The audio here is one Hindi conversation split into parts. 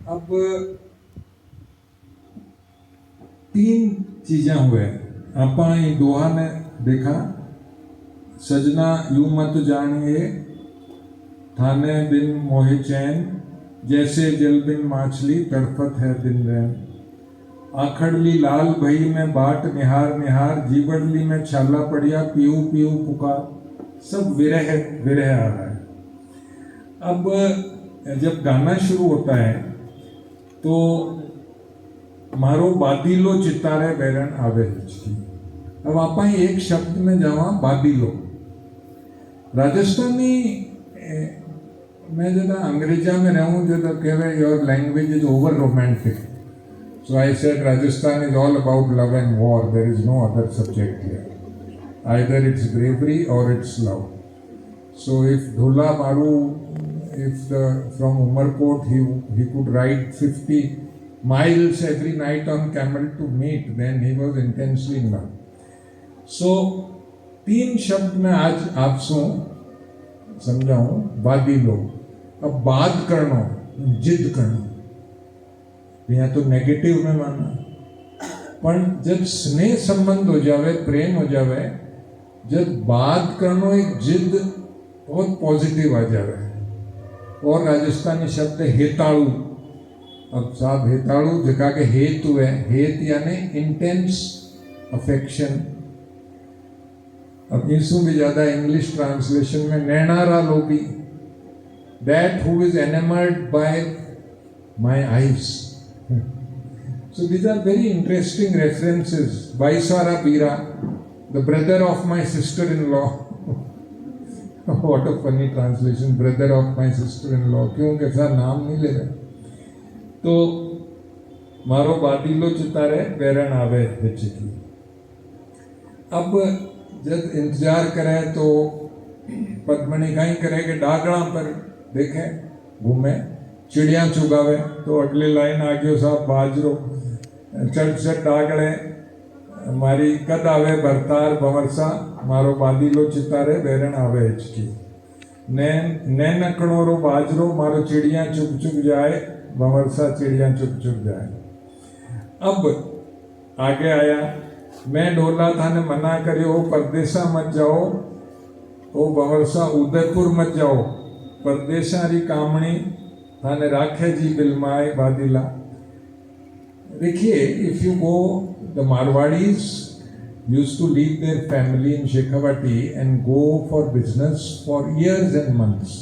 अब तीन चीजें हुए। आपा ये दोहा ने देखा, सजना यूं मत जानिए थाने बिन मोहे चैन, जैसे जल बिन माछली तड़फत है दिन रैन। आखड़ली लाल भई में बाट निहार निहार, जीवड़ली में छाला पड़िया पीऊ पीऊ पुकार। सब विरह विरह आ रहा है। अब जब गाना शुरू होता है तो मारो बादीलो चितारे बैरण आवे हिचकी। अब आप एक शब्द में जावा बादीलो। राजस्थानी मैं जरा अंग्रेजा में रहूं जो तो कह रहे your language is over romantic, so I said Rajasthan is all about love and war. There is no other subject here. Either it's bravery or it's love. So if Dhula Maru, from Umarkot he could ride 50 miles every night on camel to meet, then he was intensely in love. So तीन शब्द में आज आपसे समझाऊं, बादी लो। अब बात करना, जिद करना, यहाँ तो नेगेटिव में माना, पर जब स्नेह संबंध हो जावे, प्रेम हो जावे, जब बात करना एक जिद बहुत पॉजिटिव आ जावे। और राजस्थानी शब्द हेताड़ू। अब साहब हेताड़ू जगह के हेतु है, हेत यानी इंटेंस अफेक्शन। अब इसमें भी ज्यादा इंग्लिश ट्रांसलेशन में नैनारा लोभी, that who is enamoured by my eyes. So these are very interesting references. Vaisara Bira, the brother of my sister-in-law. What a funny translation, brother of my sister-in-law. क्यों कैसा नाम नहीं ले रहे? तो मारो बादीलो चितारे बैरण आवे हिचकी। अब जब इंतजार करे तो पद्मनी कहीं करे कि डागड़ा पर देखे घूमे, चिड़िया चुगावे, तो अगली लाइन आ गयो साहब बाजरो चट चट डागड़े मारी कद आवे भरतार भंवरसा, मारो बादीलो चितारे बैरण आवे हिचकी। नैन नकड़ोरो बाजरो, मारो चिड़िया चुग चुग जाए, भंवरसा चिड़िया चुग चुग जाए। अब आगे आया, मैं डोला था ने मना करियो परदेसा मत जाओ, ओ भंवरसा उदयपुर मत जाओ, परदेसा री कामणी थाने राखे जी बिलमाए बादीला। देखिए, if you go, the Marwaris used to leave their family in Shekhawati and go for business for years and months.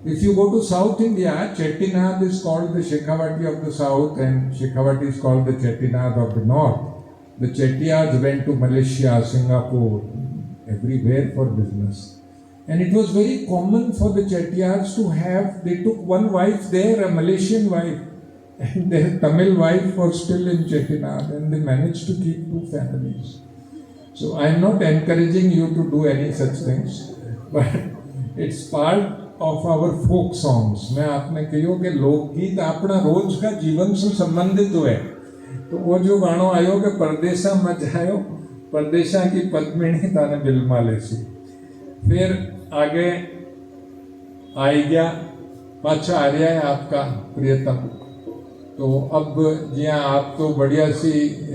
If you go to South India, Chettinad is called the Shekhawati of the South and Shekhawati is called the Chettinad of the North. The Chettiyads went to Malaysia, Singapore, everywhere for business. And it was very common for the Chettiyads to have, they took one wife there, a Malaysian wife, and their Tamil wife was still in Chettinad, and they managed to keep two families. So I am not encouraging you to do any such things, but it's part of our folk songs. मैं आपने कहो कि लोकगीत अपना रोज का जीवन से संबंधित है, तो वो जो गानो आयो कि परदेसा मत जायो, परदेसा की पद्मिनी ताने बिलमा लेसी। फिर आगे आई गया, पाछा आ रहा है आपका प्रियतम। तो अब जिया आप तो बढ़िया सी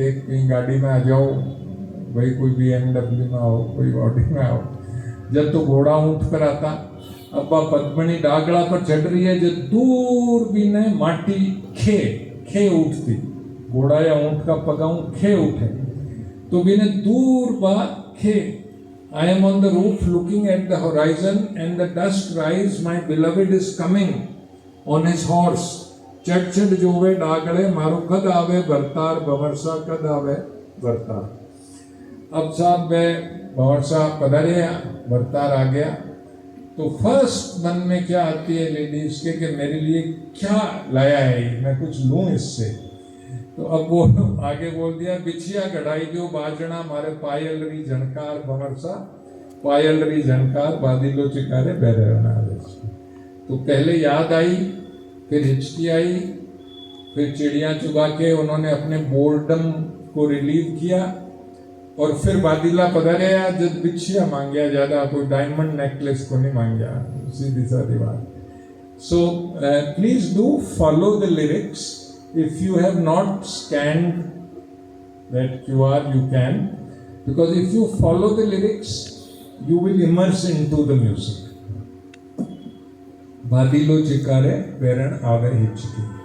एक गाड़ी में आ जाओ, भाई कोई BMW में आओ, कोई ऑडी में आओ। जब तो घोड़ा ऊंट पर आता, अब पद्मनी डागड़ा पर चढ़ रही है, जब दूर भी ने माटी खे खे उठती, घोड़ा या ऊंट का पगाऊं खे उठे, तो भी ने दूर बा खे। I am on the roof looking at the horizon and the dust rise, my beloved is coming on his horse. चट चट जोवे डागड़े, मारो कद आवे भरतार भंवरसा, कद आवे भरतार। अब साहब मैं भंवरसा पधारे, भरतार आ गया, तो फर्स्ट मन में क्या आती है लेडीज के कि मेरे लिए क्या लाया है, मैं कुछ लूं इससे। तो अब वो आगे बोल दिया, बिछिया गढ़ाई जो बाजना मारे पायल री झनकार भंवरसा, पायल री झनकार बादीलो चिकारे बैरण आवे। तो पहले याद आई, फिर हिचकी आई, फिर चिड़िया चुगा के उन्होंने अपने बोर्डम को रिलीव किया, और फिर बादीला पधारे, जब बिछिया मांगया, ज्यादा कोई डायमंड नेकलेस को नहीं मांगया, सीधी सादी बात। So please do follow the lyrics. If you have not scanned that QR, you can, because if you follow the lyrics, you will immerse into the music. Badilo chikare, peran ave hichki.